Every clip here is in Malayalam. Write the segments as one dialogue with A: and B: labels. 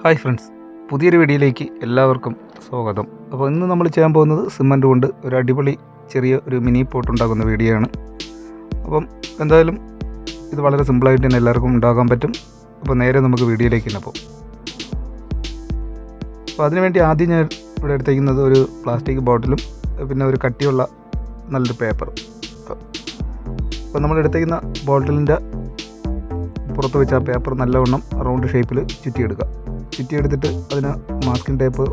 A: ഹായ് ഫ്രണ്ട്സ്, പുതിയൊരു വീഡിയോയിലേക്ക് എല്ലാവർക്കും സ്വാഗതം. അപ്പോൾ ഇന്ന് നമ്മൾ ചെയ്യാൻ പോകുന്നത് സിമൻറ്റ് കൊണ്ട് ഒരു അടിപൊളി ചെറിയ ഒരു മിനി പോട്ട് ഉണ്ടാക്കുന്ന വീഡിയോ ആണ്. അപ്പം എന്തായാലും ഇത് വളരെ സിമ്പിളായിട്ട് തന്നെ എല്ലാവർക്കും ഉണ്ടാക്കാൻ പറ്റും. അപ്പോൾ നേരെ നമുക്ക് വീഡിയോയിലേക്ക് തന്നെ പോകും. അപ്പോൾ അതിനുവേണ്ടി ആദ്യം ഞാൻ ഇവിടെ എടുത്തേക്കുന്നത് ഒരു പ്ലാസ്റ്റിക് ബോട്ടിലും പിന്നെ ഒരു കട്ടിയുള്ള നല്ലൊരു പേപ്പറും. അപ്പോൾ നമ്മൾ എടുത്തേക്കുന്ന ബോട്ടിലിൻ്റെ പുറത്ത് വെച്ച് ആ പേപ്പർ നല്ലവണ്ണം റൗണ്ട് ഷേപ്പിൽ ചുറ്റിയെടുത്തിട്ട് അതിന് മാസ്കിംഗ് ടേപ്പ്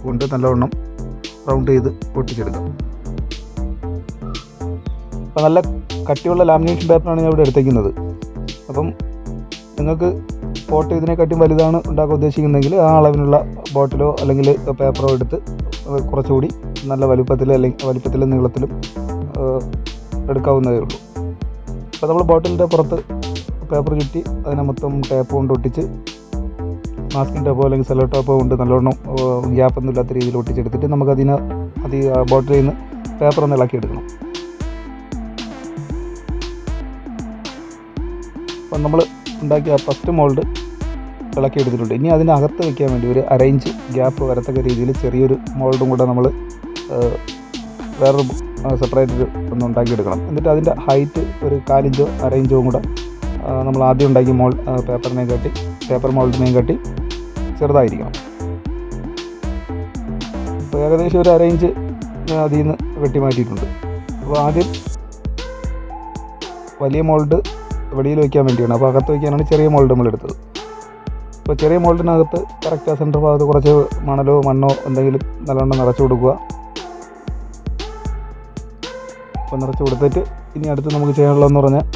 A: കൊണ്ട് നല്ലവണ്ണം റൗണ്ട് ചെയ്ത് ഒട്ടിച്ചെടുക്കാം. അപ്പോൾ നല്ല കട്ടിയുള്ള ലാമിനേഷൻ പേപ്പറാണ് ഞാൻ ഇവിടെ എടുത്തേക്കുന്നത്. അപ്പം നിങ്ങൾക്ക് പോട്ട് ഇതിനെക്കാട്ടും വലുതാണ് ഉണ്ടാക്കാൻ ഉദ്ദേശിക്കുന്നതെങ്കിൽ ആ അളവിനുള്ള ബോട്ടിലോ അല്ലെങ്കിൽ പേപ്പറോ എടുത്ത് കുറച്ചുകൂടി നല്ല വലിപ്പത്തിലും നീളത്തിലും എടുക്കാവുന്നതേ ഉള്ളൂ. അപ്പോൾ നമ്മൾ ബോട്ടിലിൻ്റെ പുറത്ത് പേപ്പർ ചുറ്റി അതിനെ മൊത്തം ടേപ്പ് കൊണ്ട് ഒട്ടിച്ച് മാസ്കിംഗ് ടേപ്പോ അല്ലെങ്കിൽ സെല്ലോ ടേപ്പോ കൊണ്ട് നല്ലോണം ഗ്യാപ്പൊന്നും ഇല്ലാത്ത രീതിയിൽ ഒട്ടിച്ചെടുത്തിട്ട് നമുക്കതിന് ബോട്ടിലിൽ നിന്ന് പേപ്പർ ഒന്ന് ഇളക്കിയെടുക്കണം. അപ്പം നമ്മൾ ഉണ്ടാക്കിയ ഫസ്റ്റ് മോൾഡ് ഇളക്കിയെടുത്തിട്ടുണ്ട്. ഇനി അതിനകത്ത് വയ്ക്കാൻ വേണ്ടി ഒരു അരയിഞ്ച് ഗ്യാപ്പ് വരത്തക്ക രീതിയിൽ ചെറിയൊരു മോൾഡും കൂടെ നമ്മൾ വേറൊരു സെപ്പറേറ്റ് ഒന്ന് ഉണ്ടാക്കിയെടുക്കണം. എന്നിട്ട് അതിൻ്റെ ഹൈറ്റ് ഒരു 4 ഇഞ്ചോ 1/2 ഇഞ്ചോ കൂടെ നമ്മൾ ആദ്യം ഉണ്ടാക്കിയ പേപ്പർ മോൾഡിനെയും കാട്ടി ചെറുതായിരിക്കണം. അപ്പോൾ ഏകദേശം ഒരു 1/2 ഇഞ്ച് അതിൽ നിന്ന് വെട്ടി മാറ്റിയിട്ടുണ്ട്. അപ്പോൾ ആദ്യം വലിയ മോൾഡ് വെളിയിൽ വയ്ക്കാൻ വേണ്ടിയാണ്, അപ്പോൾ അകത്ത് വയ്ക്കാനാണ് ചെറിയ മോൾഡ് നമ്മൾ എടുത്തത്. അപ്പോൾ ചെറിയ മോൾഡിനകത്ത് കറക്റ്റ് ആ സെൻറ്റർ ഭാഗത്ത് കുറച്ച് മണ്ണോ എന്തെങ്കിലും നല്ലോണം നിറച്ച് കൊടുക്കുക. അപ്പോൾ നിറച്ച് കൊടുത്തിട്ട് ഇനി അടുത്ത് നമുക്ക് ചെയ്യാനുള്ളതെന്ന് പറഞ്ഞാൽ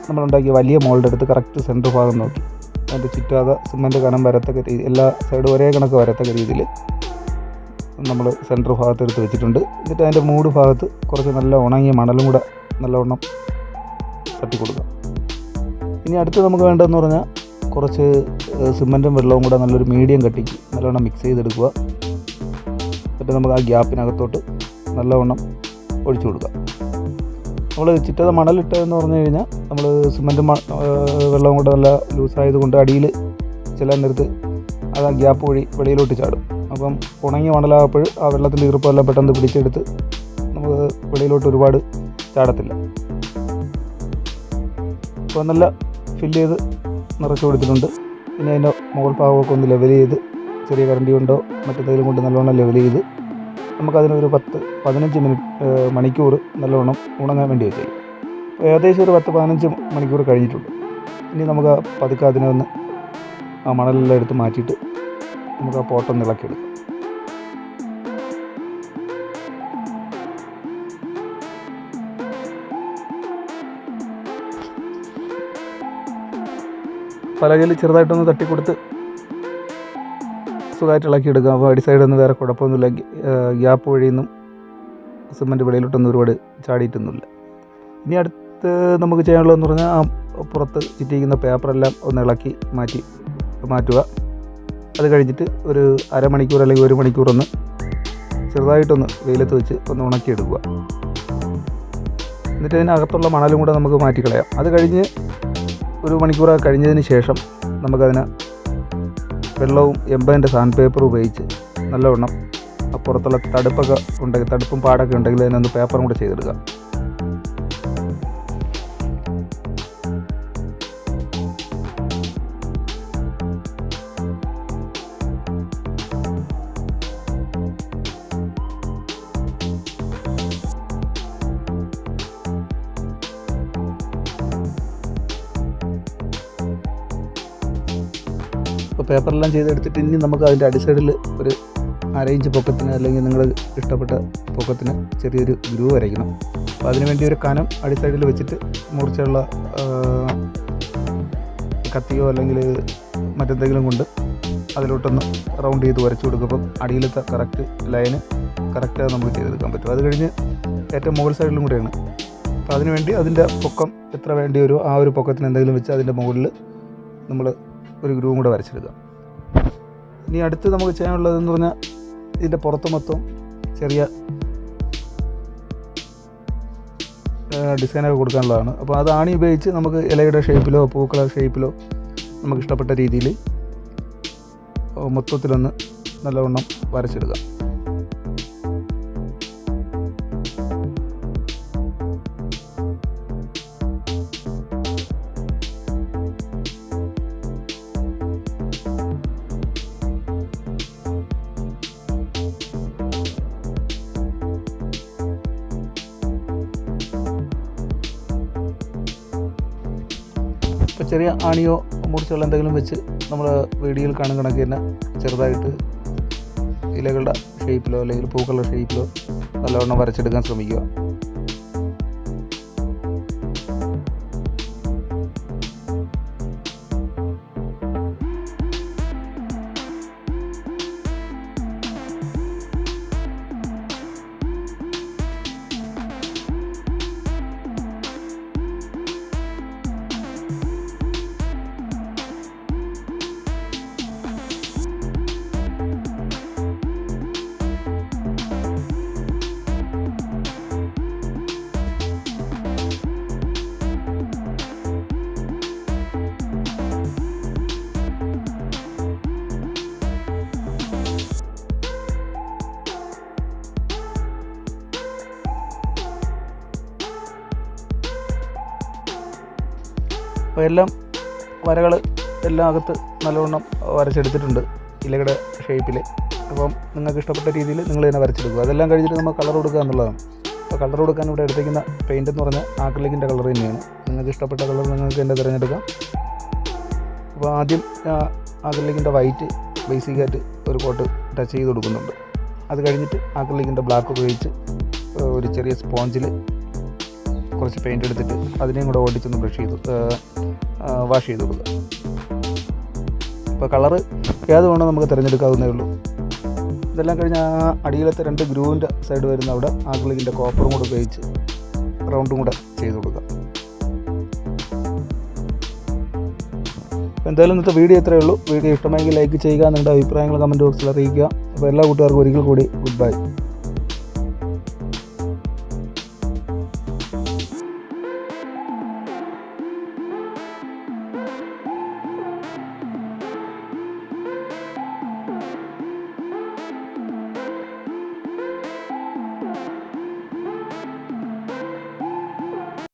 A: നമ്മളുണ്ടാക്കിയ വലിയ മോൾഡ് എടുത്ത് കറക്റ്റ് സെൻറ്റർ ഭാഗം നോക്കി അതിൻ്റെ ചുറ്റാതെ സിമൻറ്റ് കനം വരത്തക്ക രീതി എല്ലാ സൈഡും ഒരേ കണക്ക് വരത്തക്ക രീതിയിൽ നമ്മൾ സെൻറ്റർ ഭാഗത്ത് എടുത്ത് വെച്ചിട്ടുണ്ട്. എന്നിട്ട് അതിൻ്റെ മൂട് ഭാഗത്ത് കുറച്ച് നല്ല ഉണങ്ങിയ മണലും കൂടെ നല്ലവണ്ണം തട്ടി കൊടുക്കുക. ഇനി അടുത്ത് നമുക്ക് വേണ്ടതെന്ന് പറഞ്ഞാൽ കുറച്ച് സിമൻറ്റും വെള്ളവും കൂടെ നല്ലൊരു മീഡിയം കട്ടിക്ക് നല്ലവണ്ണം മിക്സ് ചെയ്തെടുക്കുക. എന്നിട്ട് നമുക്ക് ആ ഗ്യാപ്പിനകത്തോട്ട് നല്ലവണ്ണം ഒഴിച്ചു കൊടുക്കുക. നമ്മൾ ചുറ്റാതെ മണലിട്ടതെന്ന് പറഞ്ഞു കഴിഞ്ഞാൽ നമ്മൾ സിമൻറ്റും വെള്ളവും കൂടെ നല്ല ലൂസായത് കൊണ്ട് അടിയിൽ ചില നേരത്ത് അത് ആ ഗ്യാപ്പ് വഴി വെളിയിലോട്ട് ചാടും. അപ്പം ഉണങ്ങിയ മണലാകുമ്പോൾ ആ വെള്ളത്തിൻ്റെ ഈർപ്പമെല്ലാം പെട്ടെന്ന് പിടിച്ചെടുത്ത് നമുക്ക് വെളിയിലോട്ട് ഒരുപാട് ചാടത്തില്ല. അപ്പോൾ നല്ല ഫില്ല് ചെയ്ത് നിറച്ച് കൊടുത്തിട്ടുണ്ട്. ഇനി അതിൻ്റെ മുകൾ ഭാഗമൊക്കെ ഒന്ന് ലെവൽ ചെയ്ത് ചെറിയ കരണ്ടി കൊണ്ടോ മറ്റെന്തെങ്കിലും കൊണ്ട് നല്ലോണം ലെവൽ ചെയ്ത് നമുക്കതിനൊരു 10-15 മണിക്കൂർ നല്ലവണ്ണം ഉണങ്ങാൻ വേണ്ടി വെച്ചേക്കും. ഏകദേശം ഒരു 10-15 മണിക്കൂർ കഴിഞ്ഞിട്ടുണ്ട്. ഇനി നമുക്ക് പതുക്കെ അതിനെ ഒന്ന് ആ മണലെല്ലാം എടുത്ത് മാറ്റിയിട്ട് നമുക്ക് ആ പോട്ടൊന്ന് ഇളക്കിയെടുക്കാം. പലകയിൽ ചെറുതായിട്ടൊന്ന് തട്ടിക്കൊടുത്ത് സുഖമായിട്ട് ഇളക്കിയെടുക്കുക. അപ്പോൾ അടി സൈഡൊന്നും വേറെ കുഴപ്പമൊന്നുമില്ല. ഗ്യാപ്പ് വഴിയൊന്നും സിമൻറ്റ് വെളിയിലോട്ടൊന്നും ഒരുപാട് ചാടിയിട്ടൊന്നുമില്ല. ഇനി അടുത്ത് നമുക്ക് ചെയ്യാനുള്ളതെന്ന് പറഞ്ഞാൽ ആ പുറത്ത് ചുറ്റിയിരിക്കുന്ന പേപ്പറെല്ലാം ഒന്ന് ഇളക്കി മാറ്റുക. അത് കഴിഞ്ഞിട്ട് ഒരു അരമണിക്കൂർ അല്ലെങ്കിൽ 1 മണിക്കൂർ ഒന്ന് ചെറുതായിട്ടൊന്ന് വെയിലത്ത് വെച്ച് ഒന്ന് ഉണക്കിയെടുക്കുക. എന്നിട്ട് അതിനകത്തുള്ള മണലും കൂടെ നമുക്ക് മാറ്റിക്കളയാം. അത് കഴിഞ്ഞ് 1 മണിക്കൂർ കഴിഞ്ഞതിന് ശേഷം നമുക്കതിന് വെള്ളവും എംബൻ്റെ സാൻഡ് പേപ്പർ ഉപയോഗിച്ച് നല്ലവണ്ണം പുറത്തുള്ള തടുപ്പും പാടൊക്കെ ഉണ്ടെങ്കിൽ അതിനൊന്ന് പേപ്പറും കൂടെ ചെയ്തെടുക്കാം. അപ്പോൾ പേപ്പറെല്ലാം ചെയ്തെടുത്തിട്ട് ഇനി നമുക്ക് അതിൻ്റെ അടിസൈഡിൽ ഒരു 1/2 ഇഞ്ച് പൊക്കത്തിന് അല്ലെങ്കിൽ നിങ്ങൾ ഇഷ്ടപ്പെട്ട പൊക്കത്തിന് ചെറിയൊരു ഗ്രൂ വരയ്ക്കണം. അപ്പോൾ അതിനുവേണ്ടി ഒരു കനം അടിസൈഡിൽ വെച്ചിട്ട് മൂർച്ചയുള്ള കത്തിയോ അല്ലെങ്കിൽ മറ്റെന്തെങ്കിലും കൊണ്ട് അതിലോട്ടൊന്ന് റൗണ്ട് ചെയ്ത് വരച്ചു കൊടുക്കും. അപ്പം അടിയിലത്തെ കറക്റ്റ് ലൈന് കറക്റ്റായി നമുക്ക് ചെയ്തെടുക്കാൻ പറ്റും. അത് കഴിഞ്ഞ് ഏറ്റവും മുകൾ സൈഡിലും കൂടെയാണ്. അപ്പോൾ അതിനുവേണ്ടി അതിൻ്റെ പൊക്കം എത്ര വേണ്ടി വരുമോ ആ ഒരു പൊക്കത്തിന് എന്തെങ്കിലും വെച്ച് അതിൻ്റെ മുകളിൽ നമ്മൾ ഒരു ഗ്രൂവും കൂടെ വരച്ചെടുക്കാം. ഇനി അടുത്ത് നമുക്ക് ചെയ്യാനുള്ളതെന്ന് പറഞ്ഞാൽ ഇതിൻ്റെ പുറത്ത് മൊത്തം ചെറിയ ഡിസൈനൊക്കെ കൊടുക്കാനുള്ളതാണ്. അപ്പോൾ അത് ആണി ഉപയോഗിച്ച് നമുക്ക് ഇലയുടെ ഷേപ്പിലോ പൂക്കളുടെ ഷേപ്പിലോ നമുക്ക് ഇഷ്ടപ്പെട്ട രീതിയിൽ മൊത്തത്തിലൊന്ന് നല്ലവണ്ണം വരച്ചെടുക്കാം. ഇപ്പോൾ ചെറിയ ആണിയോ മുറിച്ചുള്ള എന്തെങ്കിലും വെച്ച് നമ്മൾ വീഡിയോയിൽ കാണുന്ന കണക്ക് തന്നെ ചെറുതായിട്ട് ഇലകളുടെ ഷേപ്പിലോ അല്ലെങ്കിൽ പൂക്കളുടെ ഷേപ്പിലോ നല്ലവണ്ണം വരച്ചെടുക്കാൻ ശ്രമിക്കുക. അപ്പോൾ എല്ലാം വരകൾ എല്ലാം അകത്ത് നല്ലവണ്ണം വരച്ചെടുത്തിട്ടുണ്ട് ഇലയുടെ ഷേപ്പിൽ. അപ്പം നിങ്ങൾക്ക് ഇഷ്ടപ്പെട്ട രീതിയിൽ നിങ്ങൾ തന്നെ വരച്ചെടുക്കുക. അതെല്ലാം കഴിഞ്ഞിട്ട് നമ്മൾ കളർ കൊടുക്കുക എന്നുള്ളതാണ്. അപ്പോൾ കളർ കൊടുക്കാൻ ഇവിടെ എടുത്തേക്കുന്ന പെയിൻ്റ് എന്ന് പറഞ്ഞാൽ ആക്രിലിക്കിൻ്റെ കളർ തന്നെയാണ്. നിങ്ങൾക്ക് ഇഷ്ടപ്പെട്ട കളർ നിങ്ങൾക്ക് തന്നെ തിരഞ്ഞെടുക്കാം. അപ്പോൾ ആദ്യം ആക്രിലിക്കിൻ്റെ വൈറ്റ് ബേസിക്കായിട്ട് ഒരു കോട്ട് ടച്ച് ചെയ്ത് കൊടുക്കുന്നുണ്ട്. അത് കഴിഞ്ഞിട്ട് ആക്രിലിക്കിൻ്റെ ബ്ലാക്ക് ഉപയോഗിച്ച് ഒരു ചെറിയ സ്പോഞ്ചിൽ കുറച്ച് പെയിൻ്റ് എടുത്തിട്ട് അതിനെയും കൂടെ ഓടിച്ചൊന്ന് വാഷ് ചെയ്ത് കൊടുക്കുക. ഇപ്പോൾ കളറ് ഏത് വേണോ നമുക്ക് തിരഞ്ഞെടുക്കാവുന്നേ ഉള്ളൂ. ഇതെല്ലാം കഴിഞ്ഞ് ആ അടിയിലത്തെ 2 ഗ്രൂവിൻ്റെ സൈഡ് വരുന്ന അവിടെ ആക്രിലിക്കിൻ്റെ കോപ്പറും കൂടെ ഉപയോഗിച്ച് റൗണ്ടും കൂടെ ചെയ്ത് കൊടുക്കുക. അപ്പോൾ എന്തായാലും ഇന്നത്തെ വീഡിയോ ഇത്രയേ ഉള്ളൂ. വീഡിയോ ഇഷ്ടമെങ്കിൽ ലൈക്ക് ചെയ്യുക, നിങ്ങളുടെ അഭിപ്രായങ്ങൾ കമൻറ്റ് ബോക്സിൽ അറിയിക്കുക. അപ്പോൾ എല്ലാ കൂട്ടുകാർക്കും ഒരിക്കൽ കൂടി ഗുഡ് ബൈ.